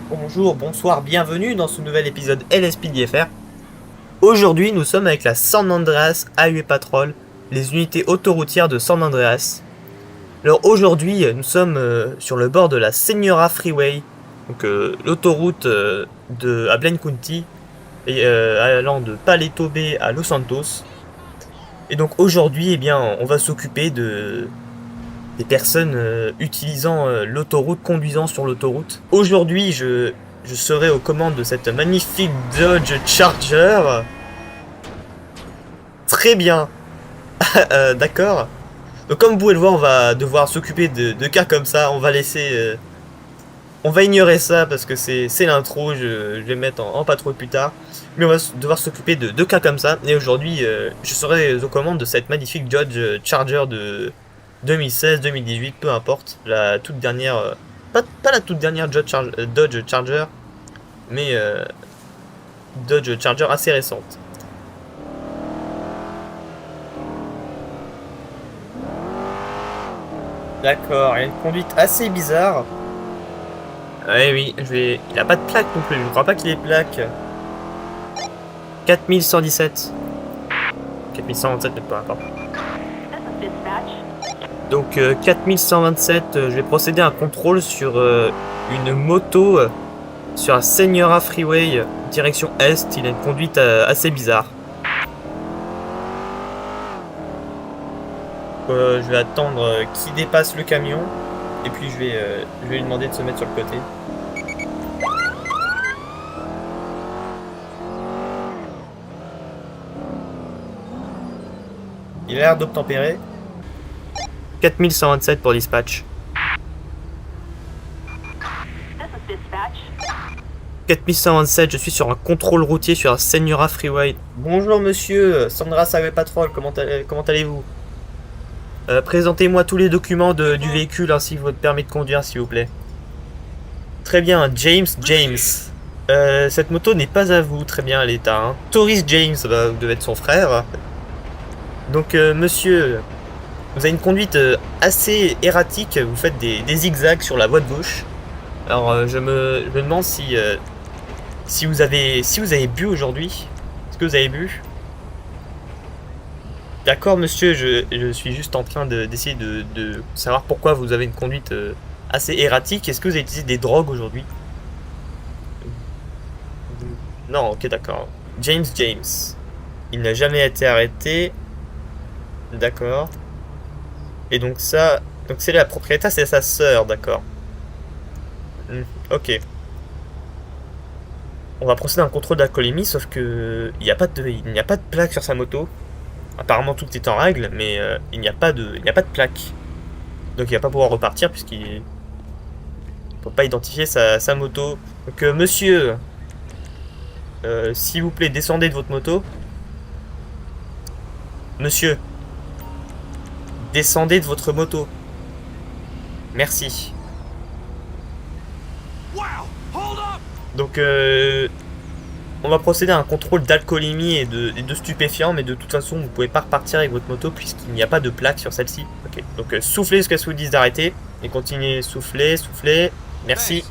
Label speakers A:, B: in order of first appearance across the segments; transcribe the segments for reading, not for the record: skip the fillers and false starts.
A: Bonjour, bonsoir, bienvenue dans ce nouvel épisode LSPDFR. Aujourd'hui, nous sommes avec la San Andreas Highway Patrol, les unités autoroutières de San Andreas. Alors aujourd'hui, nous sommes sur le bord de la Senora Freeway, donc l'autoroute à Blaine County, et, allant de Paleto Bay à Los Santos. Et donc aujourd'hui, eh bien, on va s'occuper des personnes utilisant l'autoroute, conduisant sur l'autoroute. Aujourd'hui, je serai aux commandes de cette magnifique Dodge Charger. Très bien. D'accord. Donc comme vous pouvez le voir, on va devoir s'occuper de cas comme ça. On va laisser... on va ignorer ça parce que c'est l'intro. Je vais mettre en patrouille plus tard. Mais on va devoir s'occuper de cas comme ça. Et aujourd'hui, je serai aux commandes de cette magnifique Dodge Charger de 2016, 2018, peu importe. La toute dernière... pas la toute dernière Dodge Charger, mais Dodge Charger assez récente. D'accord, il y a une conduite assez bizarre. Oui, il a pas de plaque non plus, je ne crois pas qu'il ait de plaque. 4117. 4127, mais peu importe. Donc 4127, je vais procéder à un contrôle sur une moto sur la Senora Freeway, direction Est. Il a une conduite assez bizarre. Je vais attendre qu'il dépasse le camion et puis je vais lui demander de se mettre sur le côté. Il a l'air d'obtempérer. 4127 pour dispatch. 4127, je suis sur un contrôle routier sur la Senora Freeway. Bonjour monsieur, Sandra Highway Patrol, comment allez-vous? Présentez-moi tous les documents du véhicule ainsi que votre permis de conduire s'il vous plaît. Très bien, James. Cette moto n'est pas à vous, très bien à l'état. Hein. Toris James, vous devez être son frère. Donc monsieur, vous avez une conduite assez erratique, vous faites des zigzags sur la voie de gauche. Alors je me demande si vous avez bu aujourd'hui. Est-ce que vous avez bu? D'accord monsieur, je suis juste en train d'essayer de savoir pourquoi vous avez une conduite assez erratique. Est-ce que vous avez utilisé des drogues aujourd'hui? Non, ok d'accord. James. Il n'a jamais été arrêté. D'accord. Et donc ça... Donc c'est la propriétaire, c'est sa sœur, d'accord. Ok. On va procéder à un contrôle d'alcoolémie, sauf que il n'y a pas de plaque sur sa moto. Apparemment tout est en règle, mais il n'y a pas de plaque. Donc il va pas pouvoir repartir puisqu'il ne peut pas identifier sa moto. Donc monsieur, s'il vous plaît, descendez de votre moto. Monsieur, descendez de votre moto. Merci. Donc on va procéder à un contrôle d'alcoolémie et de stupéfiants, mais de toute façon vous ne pouvez pas repartir avec votre moto puisqu'il n'y a pas de plaque sur celle-ci. Ok, donc soufflez jusqu'à ce que vous disent d'arrêter et continuez, soufflez, merci.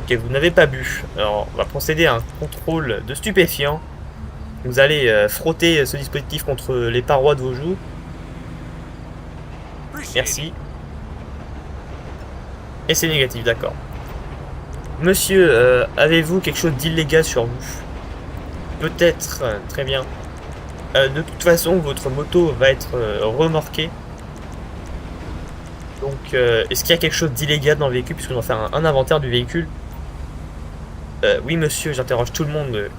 A: Ok, vous n'avez pas bu. Alors on va procéder à un contrôle de stupéfiants. Vous allez frotter ce dispositif contre les parois de vos joues. Merci. Et c'est négatif, d'accord. Monsieur, avez-vous quelque chose d'illégal sur vous? Peut-être, très bien. De toute façon, votre moto va être remorquée. Donc, est-ce qu'il y a quelque chose d'illégal dans le véhicule? Puisque on va faire un inventaire du véhicule. Oui, monsieur, j'interroge tout le monde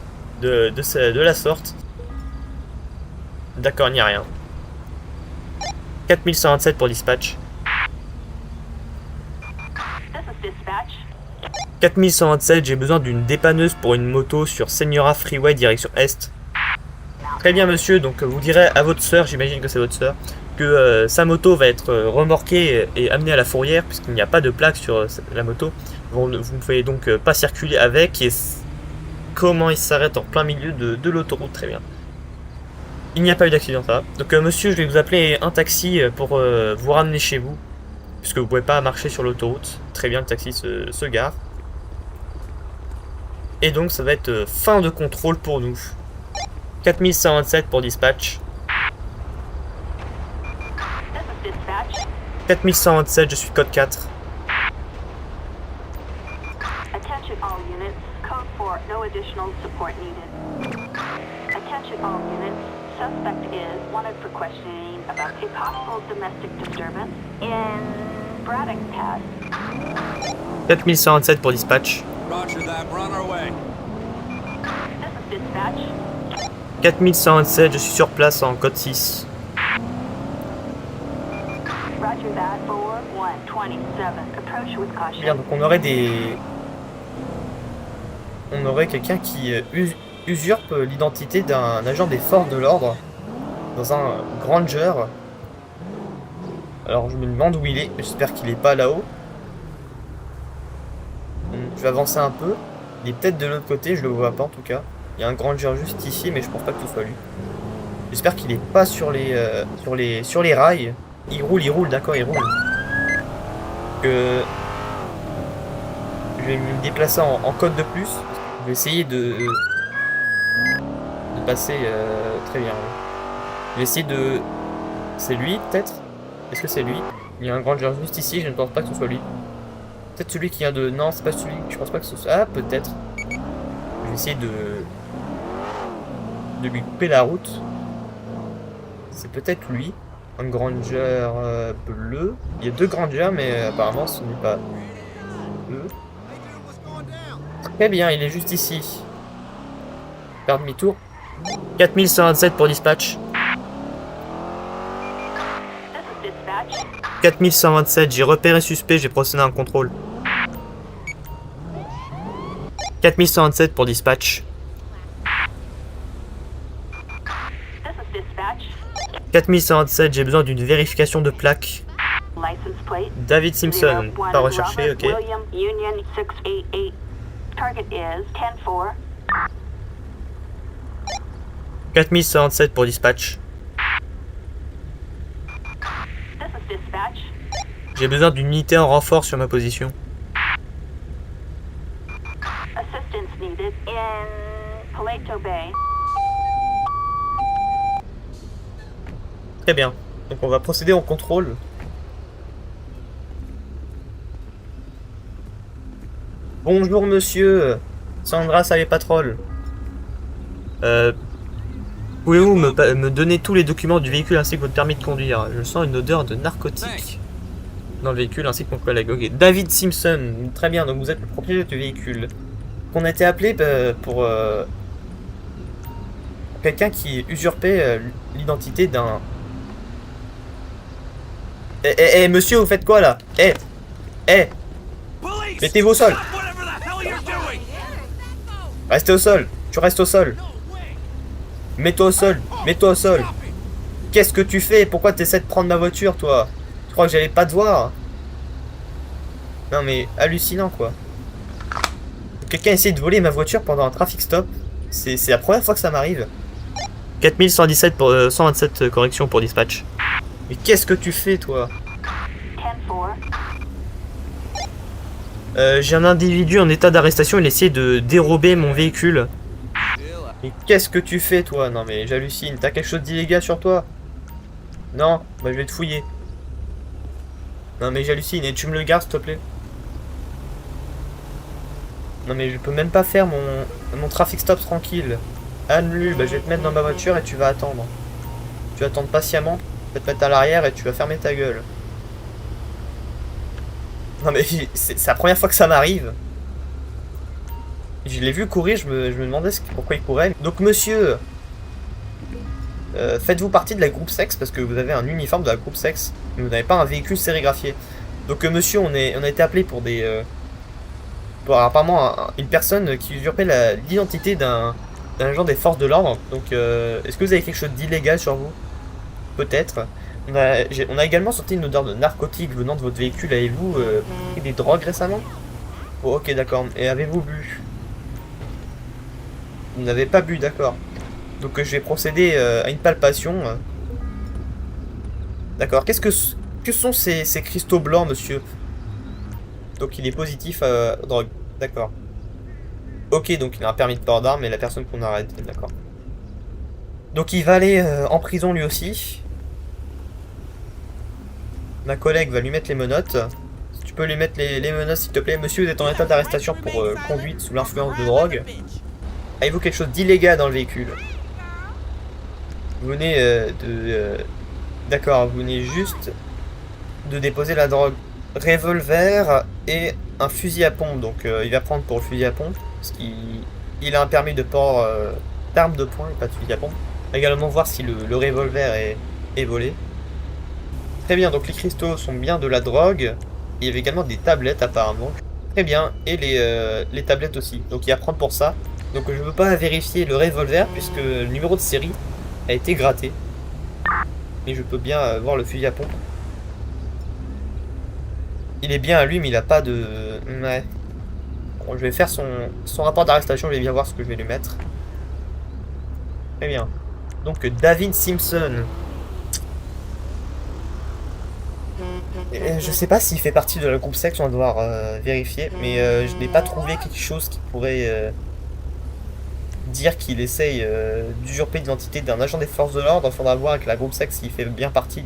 A: de la sorte. D'accord, il n'y a rien. 4127 pour dispatch. 4127, j'ai besoin d'une dépanneuse pour une moto sur Senora Freeway direction Est. Très bien monsieur, donc vous direz à votre soeur, j'imagine que c'est votre soeur, que sa moto va être remorquée et amenée à la fourrière puisqu'il n'y a pas de plaque sur la moto. Vous ne pouvez donc pas circuler avec. Et comment il s'arrête en plein milieu de l'autoroute, très bien. Il n'y a pas eu d'accident, ça va. Donc monsieur, je vais vous appeler un taxi pour vous ramener chez vous. Puisque vous pouvez pas marcher sur l'autoroute. Très bien, le taxi se gare. Et donc ça va être fin de contrôle pour nous. 4127 pour dispatch. 4127, je suis code 4.
B: Attention all units, code 4, no additional support needed. Attention all units, suspect is wanted for questioning about a possible domestic disturbance in Braddock Pass.
A: 4127 pour dispatch.
C: Roger that, we're on our way.
B: This is dispatch.
A: 4127, je suis sur place en code 6.
B: Roger that, 4127. Approach with caution.
A: Bien, donc on aurait quelqu'un qui usurpe l'identité d'un agent des forces de l'ordre dans un Granger. Alors je me demande où il est, j'espère qu'il est pas là-haut. Je vais avancer un peu. Il est peut-être de l'autre côté, je le vois pas en tout cas. Il y a un Granger juste ici, mais je pense pas que ce soit lui. J'espère qu'il est pas sur les rails. Il roule, d'accord, il roule. Je vais me déplacer en code de plus. Je vais essayer de passer très bien. Je vais essayer de... C'est lui peut-être? Est-ce que c'est lui? Il y a un Granger juste ici, je ne pense pas que ce soit lui. Peut-être celui qui vient de... Non, c'est pas celui. Je pense pas que ce soit... Ah, peut-être. Je vais essayer de lui couper la route. C'est peut-être lui. Un Granger bleu. Il y a deux Grangers, mais apparemment ce n'est pas eux. Très bien, il est juste ici. Faire demi-tour. 4127 pour dispatch. 4127, j'ai repéré suspect, j'ai procédé à un contrôle. 4127 pour dispatch. 4127, j'ai besoin d'une vérification de plaque. David Simpson, pas recherché, ok. 4127 pour dispatch. J'ai besoin d'une unité en renfort sur ma position. Très bien. Donc on va procéder au contrôle. Bonjour monsieur. Sandra Highway Patrol. Pouvez-vous me donner tous les documents du véhicule ainsi que votre permis de conduire? Je sens une odeur de narcotique dans le véhicule ainsi que mon collègue. Ok. David Simpson. Très bien, donc vous êtes le propriétaire du véhicule. On a été appelé pour quelqu'un qui usurpait l'identité d'un... monsieur, vous faites quoi là? Mettez-vous au sol. Restez au sol. Tu restes au sol. Mets-toi au sol. Mets-toi au sol. Qu'est-ce que tu fais? Pourquoi tu essaies de prendre ma voiture, toi? Tu crois que j'allais pas te voir? Non mais hallucinant quoi. Quelqu'un essaie de voler ma voiture pendant un traffic stop. C'est la première fois que ça m'arrive. 4117 pour 127 corrections pour dispatch. Mais qu'est-ce que tu fais toi? J'ai un individu en état d'arrestation, il essaie de dérober mon véhicule. Mais qu'est-ce que tu fais toi? Non mais j'hallucine, t'as quelque chose d'illégal sur toi? Non, bah je vais te fouiller. Non mais j'hallucine, et tu me le gardes s'il te plaît? Non mais je peux même pas faire mon traffic stop tranquille. Annule, bah je vais te mettre dans ma voiture et tu vas attendre. Tu vas attendre patiemment, je vais te mettre à l'arrière et tu vas fermer ta gueule. Non mais c'est la première fois que ça m'arrive. Je l'ai vu courir, je me demandais pourquoi il courait. Donc monsieur, faites-vous partie de la groupe sexe parce que vous avez un uniforme de la groupe sexe, mais vous n'avez pas un véhicule sérigraphié. Donc monsieur, on a été appelé pour pour apparemment une personne qui usurpait l'identité d'un agent des forces de l'ordre. Donc est-ce que vous avez quelque chose d'illégal sur vous? Peut-être. On a également senti une odeur de narcotique venant de votre véhicule. Avez-vous pris des drogues récemment? Oh, ok, d'accord. Et avez-vous bu? Vous n'avez pas bu, d'accord. Donc je vais procéder à une palpation. D'accord, que sont ces cristaux blancs, monsieur? Donc il est positif à drogue. D'accord. Ok, donc il a un permis de port d'armes et la personne qu'on a arrêtée, d'accord. Donc il va aller en prison lui aussi. Ma collègue va lui mettre les menottes. Si tu peux lui mettre les menottes s'il te plaît. Monsieur, vous êtes en état d'arrestation pour conduite sous l'influence de drogue. Avez-vous quelque chose d'illégal dans le véhicule? Vous venez D'accord, vous venez juste de déposer la drogue. Revolver et un fusil à pompe. Donc il va prendre pour le fusil à pompe. Parce qu'il a un permis de port d'armes de poing et pas de fusil à pompe. On va également voir si le revolver est volé. Très bien, donc les cristaux sont bien de la drogue. Il y avait également des tablettes apparemment. Très bien, et les tablettes aussi. Donc il va prendre pour ça. Donc je ne veux pas vérifier le revolver puisque le numéro de série a été gratté. Mais je peux bien voir le fusil à pompe. Il est bien à lui mais il n'a pas de... Ouais. Bon, je vais faire son rapport d'arrestation, je vais bien voir ce que je vais lui mettre. Très bien. Donc David Simpson. Je sais pas s'il fait partie de la groupe sexe, on va devoir vérifier, mais je n'ai pas trouvé quelque chose qui pourrait dire qu'il essaye d'usurper l'identité d'un agent des forces de l'ordre. Il faudra voir avec la groupe sexe s'il fait bien partie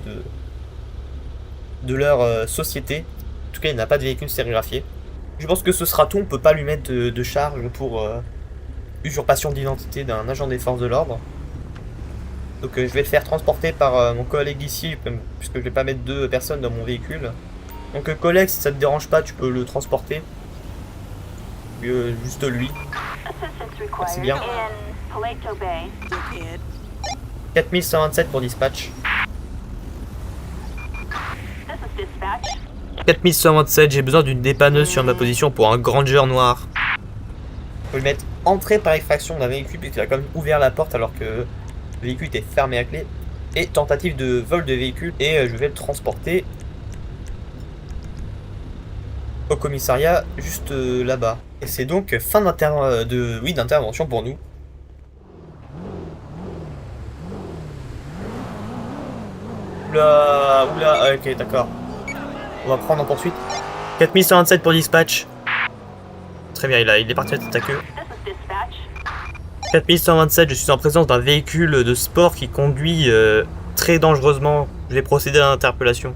A: de leur société. En tout cas, il n'a pas de véhicule sérigraphié. Je pense que ce sera tout, on peut pas lui mettre de charge pour usurpation d'identité d'un agent des forces de l'ordre. Donc je vais le faire transporter par mon collègue ici, puisque je vais pas mettre 2 personnes dans mon véhicule. Donc collègue, si ça te dérange pas, tu peux le transporter. Juste lui. Merci bien. 4127 pour dispatch. 4127, j'ai besoin d'une dépanneuse sur ma position pour un grandeur noir. Je peux le mettre entrée par extraction d'un véhicule, puisqu'il a quand même ouvert la porte alors que le véhicule était fermé à clé. Et tentative de vol de véhicule. Et je vais le transporter au commissariat juste là-bas. Et c'est donc fin d'intervention pour nous. Oula, oula, ok, d'accord. On va prendre en poursuite. 4127 pour dispatch. Très bien, il est parti à tête à queue. 4127, je suis en présence d'un véhicule de sport qui conduit très dangereusement. Je vais procéder à l'interpellation.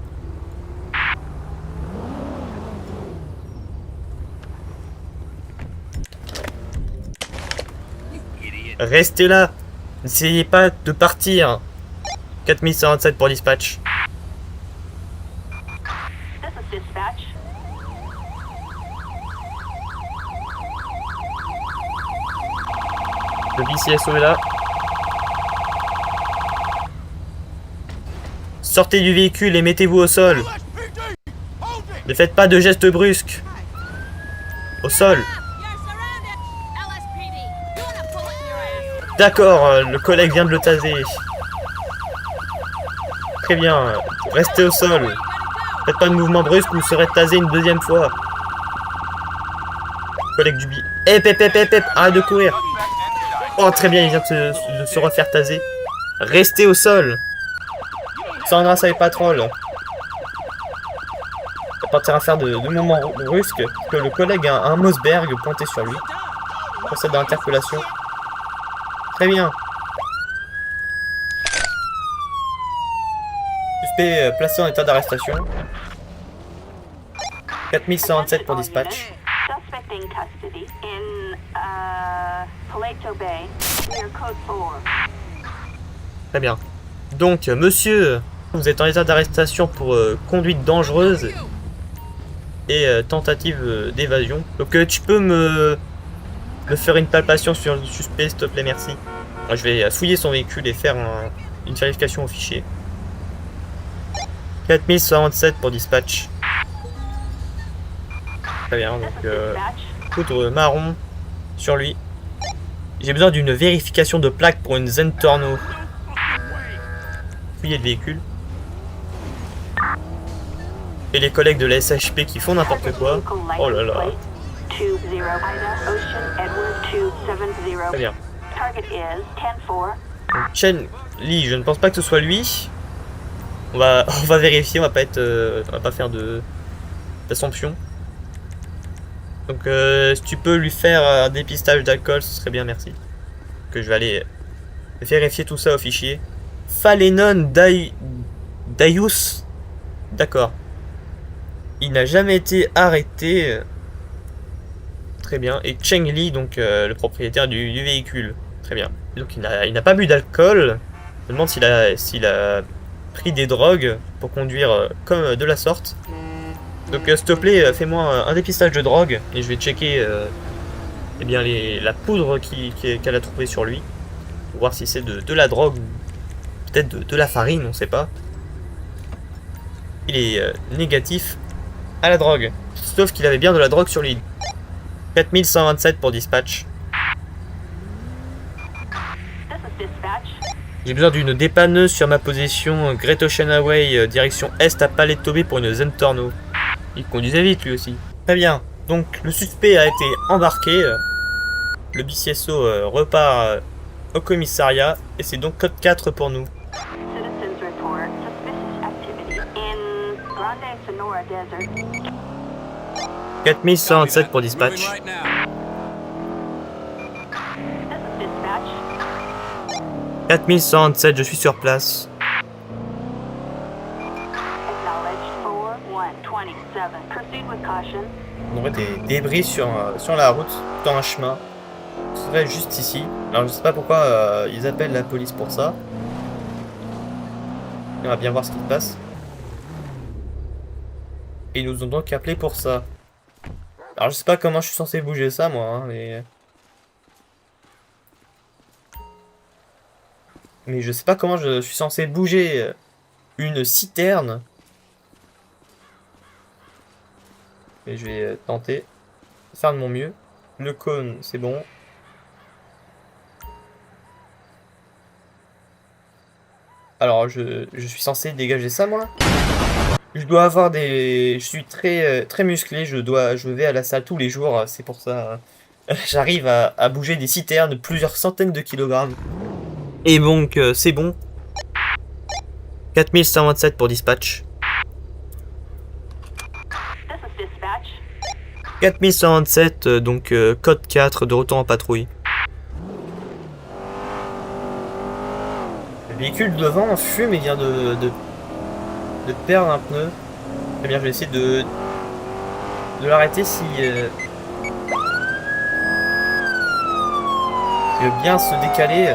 A: Restez là. N'essayez pas de partir. 4127 pour dispatch. Le BCSO est là. Sortez du véhicule et mettez-vous au sol. Ne faites pas de gestes brusques. Au sol. D'accord, le collègue vient de le taser. Très bien, restez au sol. Faites pas de mouvement brusque ou vous serez tasé une deuxième fois. Collègue du billet. Hep, arrête de courir. Oh, très bien, il vient de se refaire taser. Restez au sol. Sans grâce à les patrolles. Ça partira à faire de mouvements brusques que le collègue a un Mossberg pointé sur lui. Procède à l'interpellation. Très bien. Suspect placé en état d'arrestation. 4127 pour dispatch. Très bien. Donc, monsieur, vous êtes en état d'arrestation pour conduite dangereuse et tentative d'évasion. Donc, tu peux me faire une palpation sur le suspect, s'il te plaît, merci. Moi, je vais fouiller son véhicule et faire une vérification au fichier. 4067 pour dispatch. Très bien, donc poudre marron sur lui. J'ai besoin d'une vérification de plaque pour une Zentorno. Fouiller le véhicule. Et les collègues de la SHP qui font n'importe quoi. Oh là là. Très bien. Chen Li, je ne pense pas que ce soit lui. On va vérifier, on va pas être, on va pas faire d'assumption. Donc si tu peux lui faire un dépistage d'alcool, ce serait bien, merci. Que je vais aller vérifier tout ça au fichier. Falenon Dayus. D'accord. Il n'a jamais été arrêté. Très bien. Et Cheng Li, donc le propriétaire du véhicule. Très bien. Donc il n'a pas bu d'alcool. Je me demande s'il a pris des drogues pour conduire comme de la sorte. Donc s'il te plaît, fais-moi un dépistage de drogue et je vais checker eh bien, la poudre qu'elle a trouvée sur lui. Pour voir si c'est de la drogue ou peut-être de la farine, on sait pas. Il est négatif à la drogue. Sauf qu'il avait bien de la drogue sur lui. 4127 pour dispatch.
B: This is dispatch.
A: J'ai besoin d'une dépanneuse sur ma position Great Ocean Highway, direction est à Palais-Tobé pour une Zentorno. Il conduisait vite lui aussi. Très bien. Donc le suspect a été embarqué. Le BCSO repart au commissariat et c'est donc code 4 pour nous.
B: Citizens report suspicious activity in Grande Sonora Desert.
A: 4127 pour dispatch.
C: Moving right now.
B: This is dispatch.
A: 4127, je suis sur place.
B: Acknowledged 4127. Proceed with caution.
A: On aurait des débris sur la route, dans un chemin. Ce serait juste ici. Alors je sais pas pourquoi ils appellent la police pour ça. On va bien voir ce qui se passe. Et ils nous ont donc appelé pour ça. Alors je sais pas comment je suis censé bouger ça moi, hein, mais je sais pas comment je suis censé bouger une citerne. Et je vais tenter de faire de mon mieux. Le cône, c'est bon. Alors je suis censé dégager ça moi. Je dois avoir des... Je suis très musclé, je vais à la salle tous les jours, c'est pour ça. J'arrive à bouger des citernes de plusieurs centaines de kilogrammes. Et donc c'est bon. 4127 pour dispatch.
B: This is dispatch.
A: 4127, donc code 4 de retour en patrouille. Le véhicule devant fume et vient de perdre un pneu. Très bien, je vais essayer de l'arrêter si il veut bien se décaler.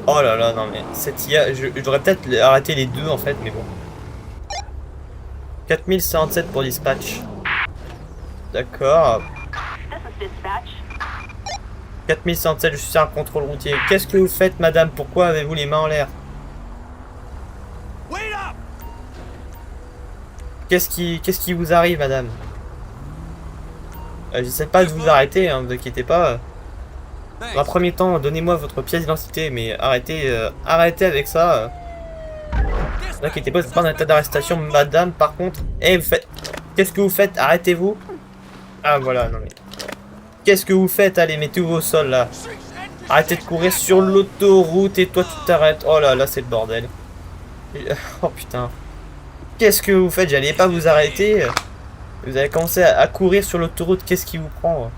A: Oh là là, non mais cette IA, je devrais peut-être arrêter les deux en fait, mais bon. 4127 pour dispatch. D'accord.
B: This is dispatch.
A: 4107, je suis sur un contrôle routier. Qu'est-ce que vous faites, madame? Pourquoi avez-vous les mains en l'air?
C: Wait up!
A: Qu'est-ce qui vous arrive, madame? J'essaie pas de vous arrêter, hein, ne vous inquiétez pas. Dans un premier temps, donnez-moi votre pièce d'identité, mais arrêtez avec ça. Ne vous inquiétez pas, vous n'êtes pas en état d'arrestation, madame. Par contre, vous faites... Qu'est-ce que vous faites? Arrêtez-vous. Ah voilà, non mais... Qu'est-ce que vous faites? Allez, mettez-vous au sol, là. Arrêtez de courir sur l'autoroute et toi, tu t'arrêtes. Oh là, là, c'est le bordel. Oh putain. Qu'est-ce que vous faites? J'allais pas vous arrêter. Vous avez commencé à courir sur l'autoroute. Qu'est-ce qui vous prend?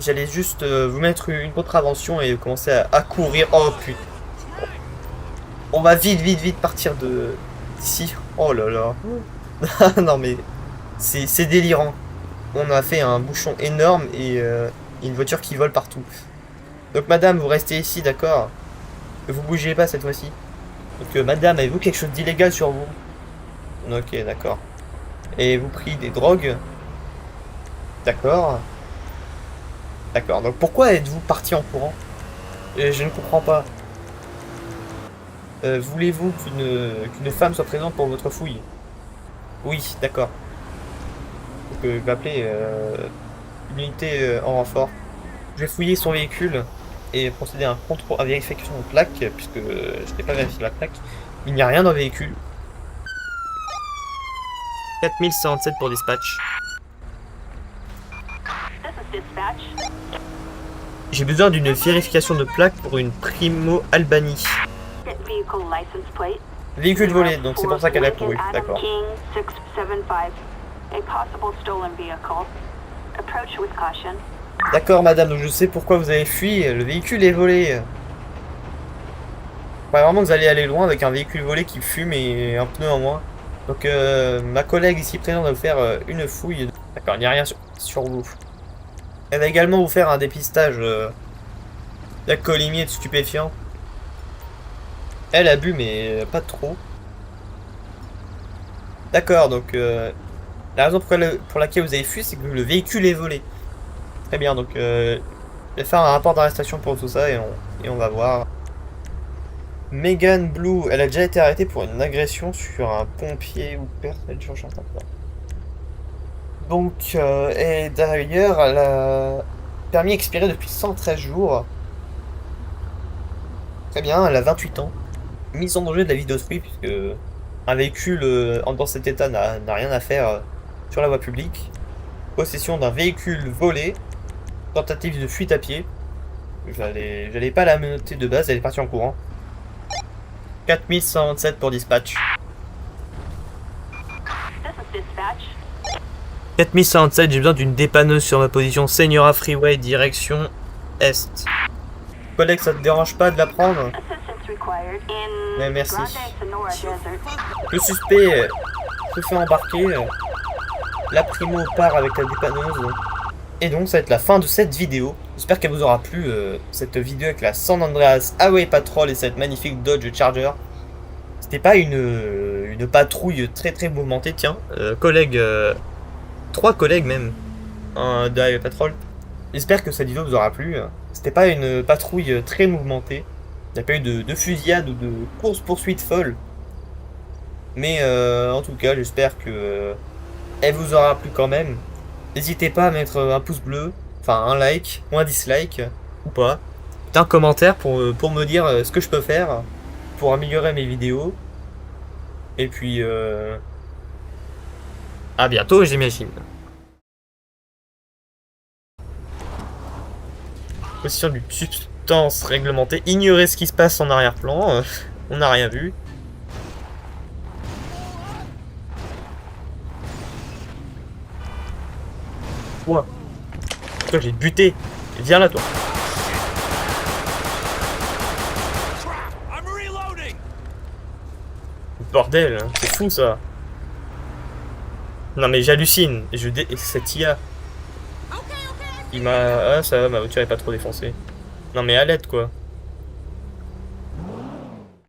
A: J'allais juste vous mettre une contravention et commencer à courir. Oh putain. On va vite partir d'ici. Oh là là. Non mais c'est délirant. On a fait un bouchon énorme et une voiture qui vole partout. Donc madame, vous restez ici, d'accord? Vous bougez pas cette fois-ci. Donc madame, avez-vous quelque chose d'illégal sur vous? Ok, d'accord. Et vous pris des drogues? D'accord. D'accord, donc pourquoi êtes-vous parti en courant? Je ne comprends pas. Voulez-vous qu'une femme soit présente pour votre fouille? Oui, d'accord. Donc je vais appeler une unité en renfort. Je vais fouiller son véhicule et procéder à un contrôle, à vérification de plaque, puisque je n'ai pas vérifié la plaque. Il n'y a rien dans le véhicule. 4107 pour dispatch.
B: This is dispatch.
A: J'ai besoin d'une vérification de plaque pour une Primo Albanie.
B: Vehicle license plate.
A: Véhicule volé, donc c'est pour ça qu'elle a couru,
B: Lincoln Adam
A: d'accord.
B: King 675. A possible stolen vehicle. Approach with caution.
A: D'accord madame, donc je sais pourquoi vous avez fui, le véhicule est volé. Ouais, vraiment vous allez aller loin avec un véhicule volé qui fume et un pneu en moins. Donc ma collègue ici présente va vous faire une fouille. D'accord, il n'y a rien sur vous. Elle va également vous faire un dépistage d'alcoolémie et de stupéfiants. Elle a bu mais pas trop. D'accord, donc la raison pour laquelle vous avez fui, c'est que le véhicule est volé. Très bien, donc je vais faire un rapport d'arrestation pour tout ça et on va voir. Megan Blue, elle a déjà été arrêtée pour une agression sur un pompier ou personne, je cherche un peu. Donc, et d'ailleurs, elle a permis expiré depuis 113 jours. Très bien, elle a 28 ans. Mise en danger de la vie d'autrui, puisque un véhicule dans cet état n'a rien à faire sur la voie publique. Possession d'un véhicule volé. Tentative de fuite à pied. J'allais pas la menotter de base, elle est partie en courant. 4127 pour dispatch.
B: This is dispatch.
A: 4127, j'ai besoin d'une dépanneuse sur ma position Señora Freeway, direction Est. Collègue, ça te dérange pas de la prendre?
B: Assistance required in
A: Ouais, merci.
B: Grande Sonora Desert.
A: Le suspect se fait embarquer. La primo part avec la dépanneuse. Et donc ça va être la fin de cette vidéo. J'espère qu'elle vous aura plu, cette vidéo avec la San Andreas Highway Patrol et cette magnifique Dodge Charger. C'était pas une patrouille très mouvementée, tiens. Collègues, 3 collègues même, de Highway Patrol. J'espère que cette vidéo vous aura plu. C'était pas une patrouille très mouvementée. Il n'y a pas eu de fusillade ou de course-poursuite folle. Mais en tout cas, j'espère que elle vous aura plu quand même. N'hésitez pas à mettre un pouce bleu, enfin un like, ou un dislike, ou pas. Un commentaire pour me dire ce que je peux faire pour améliorer mes vidéos. Et puis, à bientôt, j'imagine. Position d'une substance réglementée. Ignorer ce qui se passe en arrière-plan. On n'a rien vu. Toi, j'ai buté. Viens là, toi.
C: I'm reloading.
A: Bordel, hein, c'est fou ça. Non mais j'hallucine. Cette IA. Il m'a... Ah ça va, ma voiture est pas trop défoncée. Non mais à l'aide quoi.